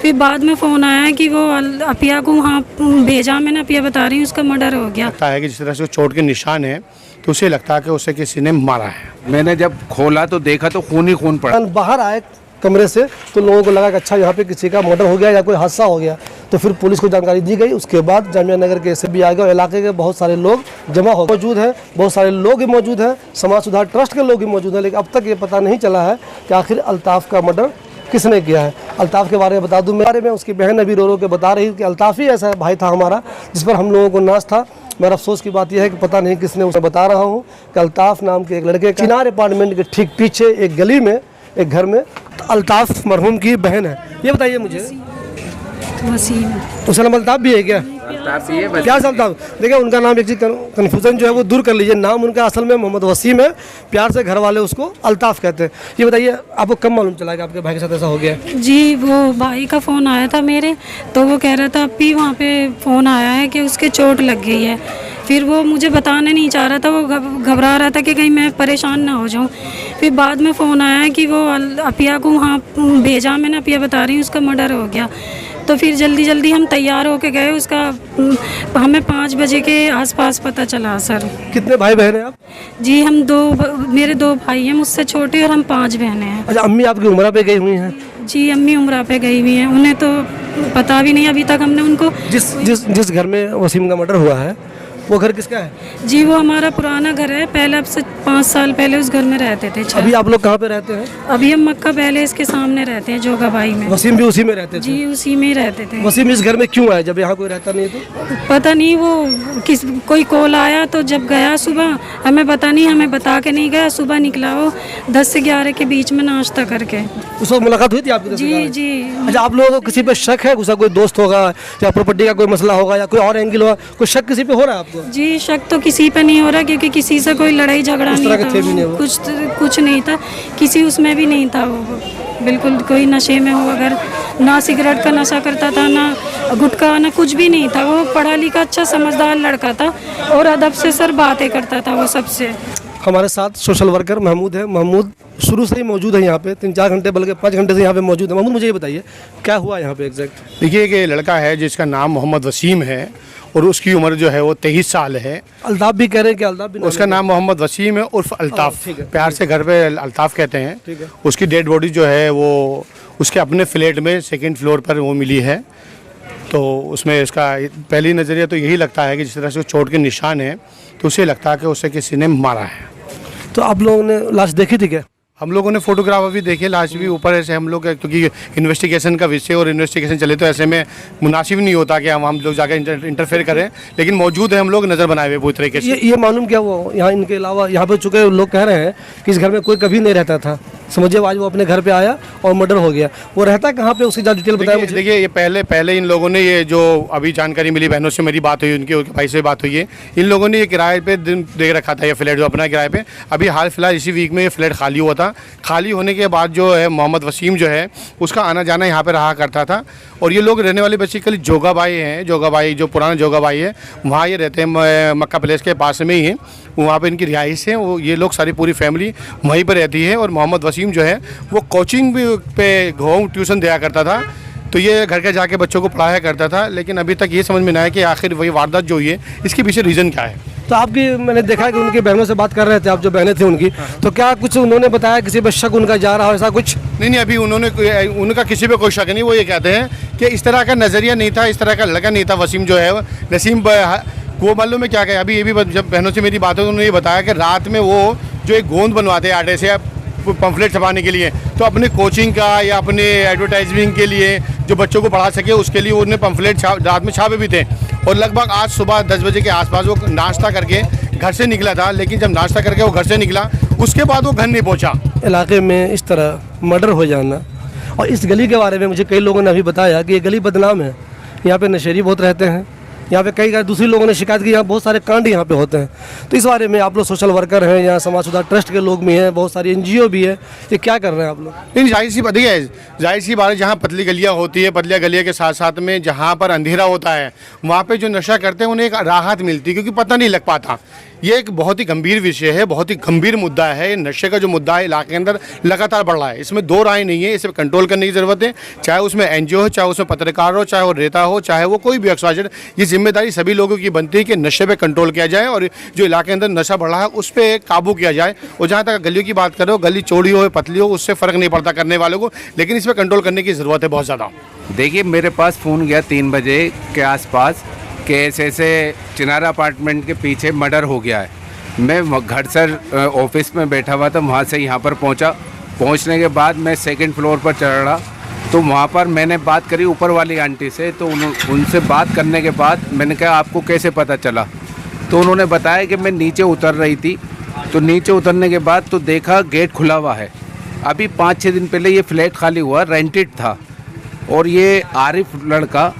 फिर बाद में फ़ोन आया कि वो अपिया को वहाँ भेजा, मैंने अपिया बता रही हूँ उसका मर्डर हो गया। लगता है कि जिस तरह से चोट के निशान है तो उसे लगता है कि उसे किसी ने मारा है। मैंने जब खोला तो देखा तो खून ही खून पड़ा। बाहर आए कमरे से तो लोगों को लगा कि अच्छा यहाँ पे किसी का मर्डर हो गया या कोई हादसा हो गया, तो फिर पुलिस को जानकारी दी गई। उसके बाद जामिया नगर के एसएसपी आ गए और इलाके के बहुत सारे लोग जमा हो मौजूद हैं, बहुत सारे लोग ही मौजूद हैं, समाज सुधार ट्रस्ट के लोग ही मौजूद हैं। लेकिन अब तक ये पता नहीं चला है कि आखिर अल्ताफ़ का मर्डर किसने किया है। अल्ताफ़ के बारे में बता दूं, मेरे बारे में उसकी बहन अभी रो रो के बता रही कि अल्ताफ़ ही ऐसा भाई था हमारा जिस पर हम लोगों को नाज था। मेरा अफसोस की बात यह है कि पता नहीं किसने उसे। बता रहा हूँ कि अल्ताफ़ नाम के एक लड़के चिनार अपार्टमेंट के ठीक पीछे एक गली में एक घर में अल्ताफ़ मरहूम की बहन है। ये बताइए मुझे, वसीम उसका नाम अल्ताफ़ भी है क्या? क्या अल्ताफ़? देखिए उनका नाम एक चीज़ कन्फ्यूज़न जो है वो दूर कर लीजिए। नाम उनका असल में मोहम्मद वसीम है, प्यार से घर वाले उसको अल्ताफ़ कहते हैं। ये बताइए आपको कब मालूम चला कि आपके भाई के साथ ऐसा हो गया? जी, वो भाई का फ़ोन आया था मेरे, तो वो कह रहा था अभी वहाँ पे फ़ोन आया है कि उसके चोट लग गई है। फिर वो मुझे बताने नहीं चाह रहा था, वो घबरा रहा था कि कहीं मैं परेशान ना हो जाऊँ। फिर बाद में फ़ोन आया कि वो अपिया को वहाँ भेजा, मैंने अपिया बता रही हूँ उसका मर्डर हो गया। तो फिर जल्दी जल्दी हम तैयार होके गए। उसका हमें 5 बजे के आसपास पता चला सर। कितने भाई बहन हैं आप? जी हम मेरे 2 भाई हैं मुझसे छोटे और हम 5 बहनें हैं। अच्छा, अम्मी आपकी उम्र पे गई हुई हैं? जी अम्मी उम्रा पे गई हुई हैं, उन्हें तो पता भी नहीं अभी तक। हमने उनको जिस घर में वसीम का मर्डर हुआ है वो घर किसका है? जी वो हमारा पुराना घर है, पहले अब से 5 साल पहले उस घर में रहते थे। अभी आप लोग कहाँ पे रहते हैं? अभी हम मक्का पहले इसके सामने रहते हैं, जोगाबाई में। वसीम भी उसी में रहते थे? जी उसी में ही रहते थे। वसीम इस घर में क्यों आए जब यहाँ कोई रहता नहीं? तो पता नहीं, वो कोई कॉल आया तो जब गया सुबह, हमें पता नहीं, हमें बता के नहीं गया। सुबह निकला वो 10 से 11 के बीच में नाश्ता करके। उस वक्त मुलाकात हुई थी आपकी? जी जी। अच्छा, आप लोगों को किसी पे शक है? उसका कोई दोस्त होगा या प्रॉपर्टी का कोई मसला होगा या कोई और एंगल होगा, कोई शक किसी पे हो रहा है आपको? जी शक तो किसी पे नहीं हो रहा, क्योंकि किसी से कोई लड़ाई झगड़ा नहीं था, कुछ नहीं था, किसी उसमें भी नहीं था। वो बिल्कुल कोई नशे में हो, अगर ना सिगरेट का नशा करता था, ना गुटखा, ना कुछ भी नहीं था। वो पढ़ा लिखा अच्छा समझदार लड़का था और अदब से सर बातें करता था वो सबसे। हमारे साथ सोशल वर्कर महमूद है। महमूद शुरू से ही मौजूद है यहाँ पे, 3-4 घंटे बल्कि 5 घंटे से यहाँ पे मौजूद है। महमूद मुझे ये बताइए क्या हुआ यहाँ पे एग्जैक्ट? देखिए कि लड़का है जिसका नाम मोहम्मद वसीम है और उसकी उम्र जो है वो 23 साल है। अल्ताफ़ भी कह रहे हैं कि अल्ताफ़ भी? उसका नाम मोहम्मद वसीम है उर्फ अल्ताफ़, प्यार से घर पे अल्ताफ़ कहते हैं। उसकी डेड बॉडी जो है वो उसके अपने फ्लैट में 2nd फ्लोर पर वो मिली है। तो उसमें इसका पहली नज़रिया तो यही लगता है कि जिस तरह से चोट के निशान है तो उसे लगता है कि उसे किसी ने मारा है। तो आप लोगों ने लाश देखी थी क्या? हम लोगों ने फोटोग्राफ भी देखे, लाश भी ऊपर से हम लोग, क्योंकि इन्वेस्टिगेशन का विषय और इन्वेस्टिगेशन चले तो ऐसे में मुनासिब नहीं होता कि हम लोग जाकर इंटरफेयर करें, लेकिन मौजूद है, हम लोग नज़र बनाए हुए पूरी तरीके से। ये मालूम क्या हुआ यहाँ इनके अलावा यहाँ पे चुके लोग कह रहे हैं कि इस घर में कोई कभी नहीं रहता था, समझिए आज वो अपने घर पे आया और मर्डर हो गया। वो रहता कहाँ पे, उसकी ज़्यादा डिटेल बताया मुझे। देखिए ये पहले इन लोगों ने, ये जो अभी जानकारी मिली, बहनों से मेरी बात हुई, उनके भाई से बात हुई है, इन लोगों ने ये किराए पे दे रखा था, ये फ्लैट जो अपना किराए पे। अभी हाल फिलहाल इसी वीक में ये फ्लैट खाली हुआ था। खाली होने के बाद जो है मोहम्मद वसीम जो है उसका आना जाना यहाँ पे रहा करता था। और ये लोग रहने वाले बेसिकली जोगाबाई हैं, जोगाबाई जो पुराना जोगाबाई है वहाँ ये रहते हैं, मक्का पैलेस के पास में ही है, वहाँ पे इनकी रिहाइश है। वो ये लोग सारी पूरी फैमिली वहीं पर रहती है। और मोहम्मद वसीम जो है वो कोचिंग भी पे होम ट्यूशन दिया करता था, तो ये घर के जाके बच्चों को पढ़ाया करता था। लेकिन अभी तक ये समझ में नहीं आया कि आखिर वही वारदात जो हुई है इसके पीछे रीज़न क्या है। तो आपकी, मैंने देखा कि उनकी बहनों से बात कर रहे थे आप, जो बहनें थी उनकी, तो क्या कुछ उन्होंने बताया किसी पे शक उनका जा रहा हो ऐसा कुछ? नहीं, अभी उनका किसी पे कोई शक नहीं। वो ये कहते हैं कि इस तरह का नज़रिया नहीं था, इस तरह का लड़का नहीं था वसीम जो है। नसीम वो मालूम में क्या कहे, अभी ये भी जब बहनों से मेरी बात हुई उन्होंने ये बताया कि रात में वो जो एक गोंद बनवाते हैं आटे से पम्फलेट छपाने के लिए, तो अपने कोचिंग का या अपने एडवर्टाइजमेंट के लिए जो बच्चों को पढ़ा सके उसके लिए उन्होंने पम्फलेट रात में छापे भी थे। और लगभग आज सुबह 10 बजे के आसपास वो नाश्ता करके घर से निकला था, लेकिन जब नाश्ता करके वो घर से निकला उसके बाद वो घर नहीं पहुंचा। इलाके में इस तरह मर्डर हो जाना, और इस गली के बारे में मुझे कई लोगों ने अभी बताया कि ये गली बदनाम है, यहाँ पे नशेड़ी बहुत रहते हैं, यहाँ पे कई दूसरे लोगों ने शिकायत की यहाँ बहुत सारे कांड यहाँ पे होते हैं। तो इस बारे में आप लोग सोशल वर्कर हैं, यहाँ समाज सुधार ट्रस्ट के लोग भी हैं, बहुत सारी NGO भी है, ये क्या कर रहे हैं आप लोग? नहीं, जाहिर सी बात है, जहाँ पतली गलियाँ होती है, पतली गलियाँ के साथ साथ में जहाँ पर अंधेरा होता है वहाँ पे जो नशा करते हैं उन्हें एक राहत मिलती है, क्योंकि पता नहीं लग पाता। ये एक बहुत ही गंभीर विषय है, बहुत ही गंभीर मुद्दा है। नशे का जो मुद्दा है इलाके के अंदर लगातार बढ़ रहा है, इसमें दो राय नहीं है। इसे कंट्रोल करने की ज़रूरत है, चाहे उसमें एनजीओ हो, चाहे उसमें पत्रकार हो, चाहे वो रेता हो, चाहे वो कोई भी एक्सवाइजेड। ये जिम्मेदारी सभी लोगों की बनती है कि नशे पे कंट्रोल किया जाए और जो इलाके के अंदर नशा बढ़ रहा है उस पर काबू किया जाए। और जहाँ तक गलियों की बात करो, गली चौड़ी हो पतली हो उससे फ़र्क नहीं पड़ता करने वालों को, लेकिन इस पर कंट्रोल करने की ज़रूरत है बहुत ज़्यादा। देखिए, मेरे पास फ़ोन गया 3 बजे के आसपास कि ऐसे चिनारा अपार्टमेंट के पीछे मर्डर हो गया है। मैं घर से ऑफिस में बैठा हुआ था, वहाँ से यहाँ पर पहुँचने के बाद मैं 2nd फ्लोर पर चढ़ा, तो वहाँ पर मैंने बात करी ऊपर वाली आंटी से। तो उनसे बात करने के बाद मैंने कहा आपको कैसे पता चला, तो उन्होंने बताया कि मैं नीचे उतर रही थी, तो नीचे उतरने के बाद तो देखा गेट खुला हुआ है। अभी 5-6 दिन पहले ये फ्लैट खाली हुआ, रेंटेड था, और ये आरिफ लड़का,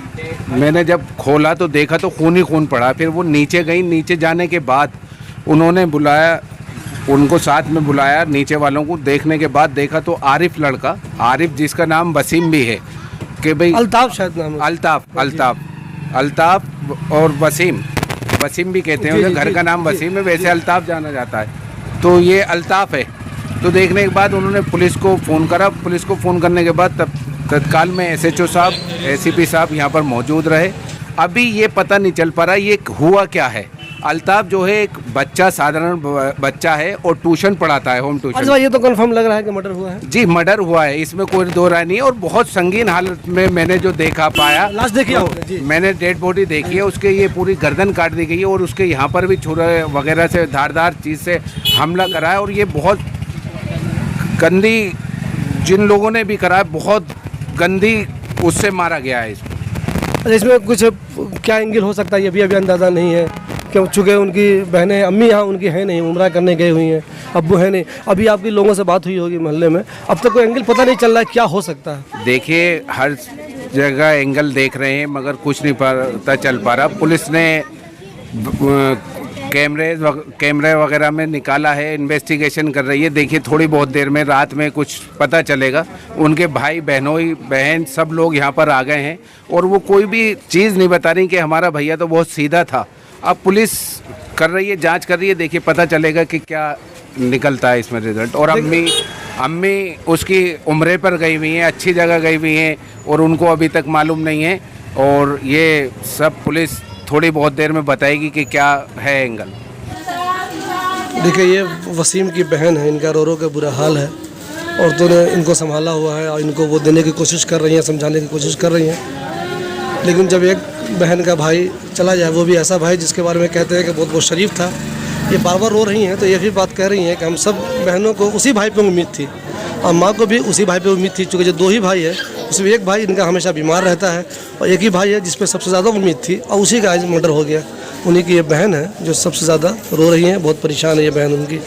मैंने जब खोला तो देखा तो खून ही खून पड़ा। फिर वो नीचे गई, नीचे जाने के बाद उन्होंने बुलाया, उनको साथ में बुलाया नीचे वालों को। देखने के बाद देखा तो आरिफ लड़का, आरिफ जिसका नाम वसीम भी है, कि भाई अल्ताफ शायद नाम है। अल्ताफ और वसीम भी कहते हैं, घर का नाम वसीम है, वैसे अल्ताफ जाना जाता है, तो ये अल्ताफ है। तो देखने के बाद उन्होंने पुलिस को फ़ोन करा। पुलिस को फ़ोन करने के बाद तत्काल में SHO साहब, ACP साहब यहाँ पर मौजूद रहे। अभी ये पता नहीं चल पा रहा ये हुआ क्या है। अल्ताफ जो है एक बच्चा, साधारण बच्चा है और ट्यूशन पढ़ाता है, होम ट्यूशन। अच्छा, ये तो कंफर्म लग रहा है कि मर्डर हुआ है। जी, मर्डर हुआ है, इसमें कोई दो राय नहीं है। और बहुत संगीन हालत में मैंने जो देखा पाया, लाश देखी आपने? जी। मैंने डेड बॉडी देखी है, उसके ये पूरी गर्दन काट दी गई है और उसके यहाँ पर भी छुरे वगैरह से धारदार चीज़ से हमला करा है। और ये बहुत गंदी, जिन लोगों ने भी करा है, बहुत गंदी उससे मारा गया है इसको। अच्छा, इसमें कुछ क्या एंगल हो सकता है ये भी अभी अंदाज़ा नहीं है, क्यों चूँकि उनकी बहनें, अम्मी यहाँ उनकी है नहीं, उम्रा करने गई हुई हैं, अब्बू है नहीं। अभी आपकी लोगों से बात हुई होगी मोहल्ले में, अब तक कोई एंगल पता नहीं चल रहा है क्या हो सकता है। देखिए, हर जगह एंगल देख रहे हैं मगर कुछ नहीं पता चल पा रहा। पुलिस ने कैमरे वगैरह में निकाला है, इन्वेस्टिगेशन कर रही है। देखिए, थोड़ी बहुत देर में, रात में कुछ पता चलेगा। उनके भाई बहन सब लोग यहाँ पर आ गए हैं और वो कोई भी चीज़ नहीं बता रही कि हमारा भैया तो बहुत सीधा था। अब पुलिस कर रही है, जांच कर रही है, देखिए पता चलेगा कि क्या निकलता है इसमें रिजल्ट। और अम्मी उसकी उम्रे पर गई हुई हैं, अच्छी जगह गई हुई हैं और उनको अभी तक मालूम नहीं है। और ये सब पुलिस थोड़ी बहुत देर में बताएगी कि क्या है एंगल। देखिए, ये वसीम की बहन है, इनका रो के बुरा हाल है। औरतों ने इनको संभाला हुआ है और इनको वो देने की कोशिश कर रही हैं, समझाने की कोशिश कर रही हैं। लेकिन जब एक बहन का भाई चला जाए, वो भी ऐसा भाई जिसके बारे में कहते हैं कि बहुत शरीफ था, ये बार बार रो रही हैं, तो ये भी बात कह रही हैं कि हम सब बहनों को उसी भाई पे उम्मीद थी और माँ को भी उसी भाई पे उम्मीद थी। चूँकि जो दो ही भाई है, उसमें एक भाई इनका हमेशा बीमार रहता है और एक ही भाई है जिस पे सबसे ज़्यादा उम्मीद थी और उसी का आज मर्डर हो गया। उन्हीं की ये बहन है जो सबसे ज़्यादा रो रही हैं, बहुत परेशान है ये बहन उनकी।